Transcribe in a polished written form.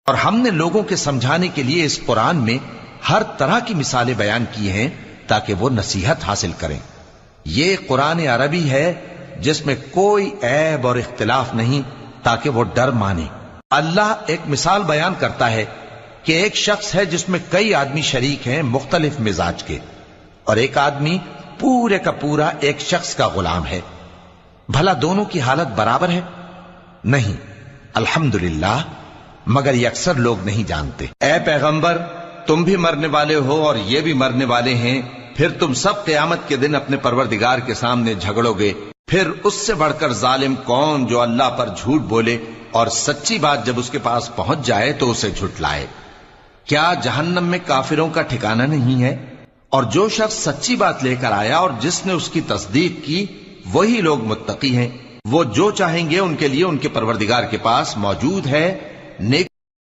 اور ہم نے لوگوں کے سمجھانے کے لیے اس قرآن میں ہر طرح کی مثالیں بیان کی ہیں تاکہ وہ نصیحت حاصل کریں۔ یہ قرآن عربی ہے جس میں کوئی عیب اور اختلاف نہیں تاکہ وہ ڈر مانے۔ اللہ ایک مثال بیان کرتا ہے کہ ایک شخص ہے جس میں کئی آدمی شریک ہیں مختلف مزاج کے، اور ایک آدمی پورے کا پورا ایک شخص کا غلام ہے۔ بھلا دونوں کی حالت برابر ہے؟ نہیں، الحمدللہ، مگر یہ اکثر لوگ نہیں جانتے۔ اے پیغمبر، تم بھی مرنے والے ہو اور یہ بھی مرنے والے ہیں، پھر تم سب قیامت کے دن اپنے پروردگار کے سامنے جھگڑو گے۔ پھر اس سے بڑھ کر ظالم کون جو اللہ پر جھوٹ بولے اور سچی بات جب اس کے پاس پہنچ جائے تو اسے جھٹلائے۔ کیا جہنم میں کافروں کا ٹھکانہ نہیں ہے؟ اور جو شخص سچی بات لے کر آیا اور جس نے اس کی تصدیق کی، وہی لوگ متقی ہیں۔ وہ جو چاہیں گے ان کے لیے ان کے پروردگار کے پاس موجود ہے۔ نیک